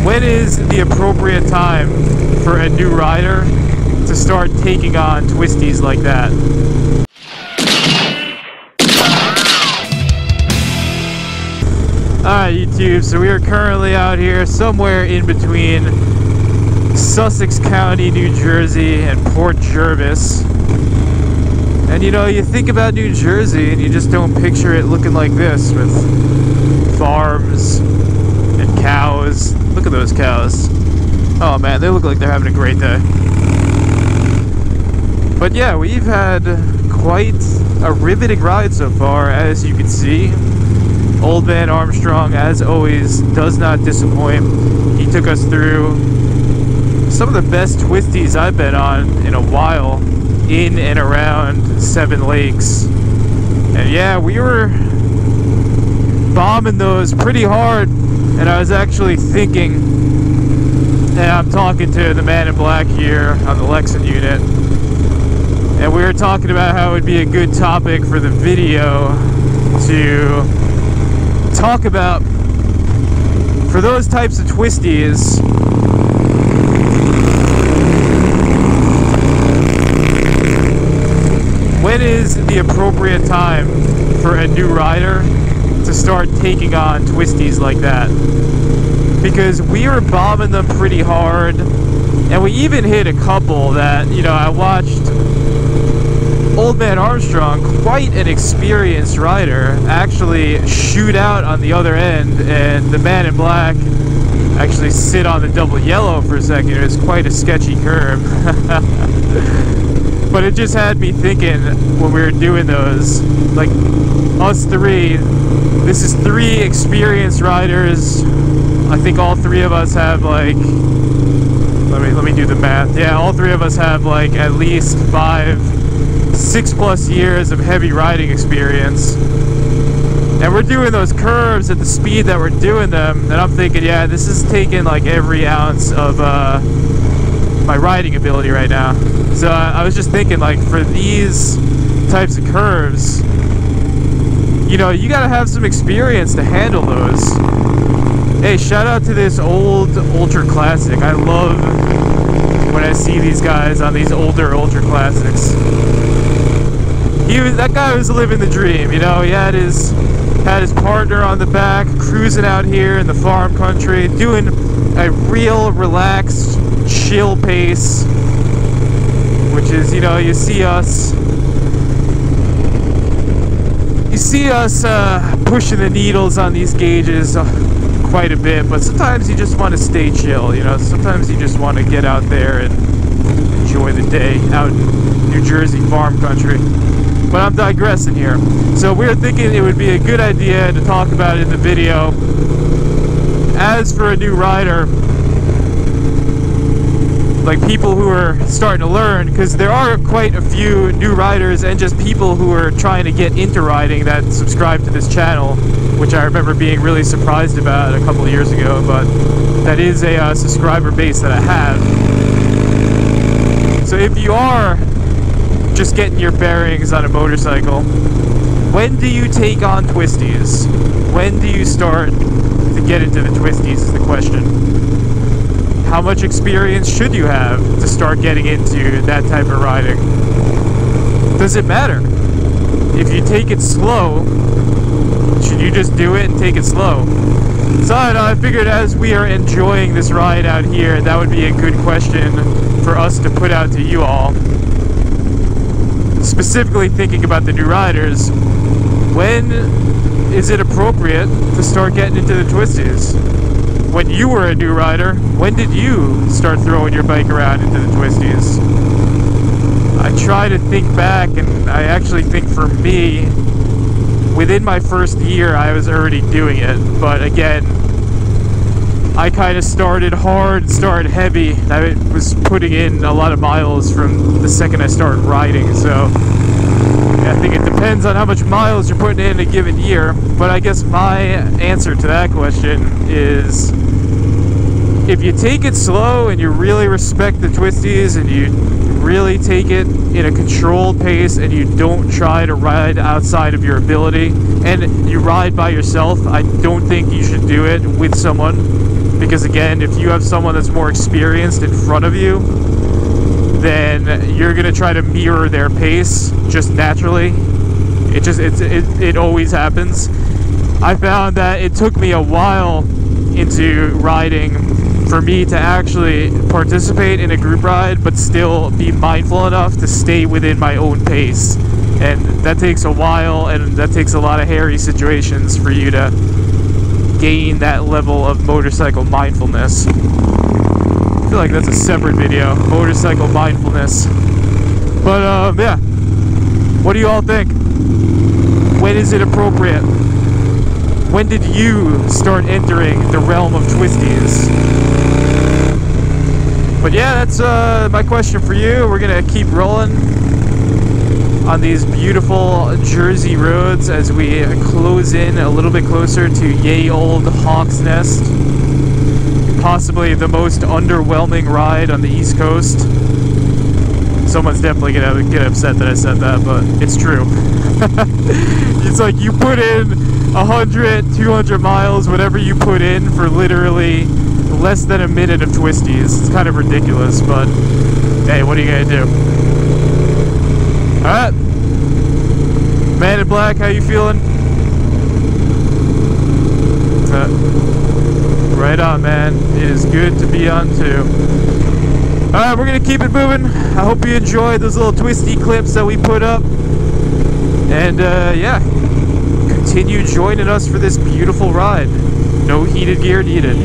When is the appropriate time for a new rider to start taking on twisties like that? Alright YouTube, so we are currently out here somewhere in between Sussex County, New Jersey and Port Jervis. And you know, you think about New Jersey and you just don't picture it looking like this, with farms and cows. Look at those cows. Oh man, they look like they're having a great day. But yeah, we've had quite a riveting ride so far, as you can see. Old Man Armstrong, as always, does not disappoint. He took us through some of the best twisties I've been on in a while, in and around Seven Lakes. And yeah, we were bombing those pretty hard, and I was actually thinking, and I'm talking to the man in black here on the Lexan unit, and we were talking about how it would be a good topic for the video to talk about, for those types of twisties, when is the appropriate time for a new rider to start taking on twisties like that? Because we were bombing them pretty hard, and we even hit a couple that, you know, I watched Old Man Armstrong, quite an experienced rider, actually shoot out on the other end, and the man in black actually sit on the double yellow for a second. It was quite a sketchy curve. But it just had me thinking when we were doing those, like us three, this is three experienced riders. I think all three of us have like, let me do the math. Yeah, all three of us have like at least 6+ years of heavy riding experience. And we're doing those curves at the speed that we're doing them, and I'm thinking, yeah, this is taking like every ounce of my riding ability right now. So I was just thinking, like, for these types of curves, you know, you gotta have some experience to handle those. Hey, shout out to this old Ultra Classic. I love when I see these guys on these older Ultra Classics. That guy was living the dream, you know. He had his partner on the back, cruising out here in the farm country, doing a real relaxed, chill pace, which is, you know, you see us pushing the needles on these gauges quite a bit, but sometimes you just want to stay chill, you know. Sometimes you just want to get out there and enjoy the day out in New Jersey farm country. But I'm digressing here. So we were thinking it would be a good idea to talk about it in the video. As for a new rider, like people who are starting to learn, because there are quite a few new riders and just people who are trying to get into riding that subscribe to this channel, which I remember being really surprised about a couple of years ago, but that is a subscriber base that I have. So if you are just getting your bearings on a motorcycle, when do you take on twisties? When do you start to get into the twisties is the question. How much experience should you have to start getting into that type of riding? Does it matter? If you take it slow, should you just do it and take it slow? So I figured as we are enjoying this ride out here, that would be a good question for us to put out to you all. Specifically thinking about the new riders, when is it appropriate to start getting into the twisties? When you were a new rider, when did you start throwing your bike around into the twisties? I try to think back, and I actually think for me, within my first year I was already doing it, but again, I kind of started hard, started heavy. I was putting in a lot of miles from the second I started riding, so I think it depends on how much miles you're putting in a given year. But I guess my answer to that question is, if you take it slow and you really respect the twisties and you really take it in a controlled pace and you don't try to ride outside of your ability and you ride by yourself, I don't think you should do it with someone. because again, if you have someone that's more experienced in front of you, then you're gonna try to mirror their pace just naturally. It always happens. I found that it took me a while into riding for me to actually participate in a group ride, but still be mindful enough to stay within my own pace. And that takes a while, and that takes a lot of hairy situations for you to gain that level of motorcycle mindfulness. I feel like that's a separate video, motorcycle mindfulness. But yeah, what do you all think? When is it appropriate? When did you start entering the realm of twisties? But yeah, that's my question for you. We're gonna keep rolling on these beautiful Jersey roads as we close in a little bit closer to Ye Old Hawk's Nest. Possibly the most underwhelming ride on the East Coast. Someone's definitely gonna get upset that I said that, but it's true. It's like you put in 100, 200 miles, whatever you put in, for literally less than a minute of twisties. It's kind of ridiculous, but hey, what are you gonna do? Alright. Man in Black, how you feeling? Right on, man. It is good to be on too. Alright, we're gonna keep it moving. I hope you enjoyed those little twisty clips that we put up. And yeah, continue joining us for this beautiful ride. No heated gear needed.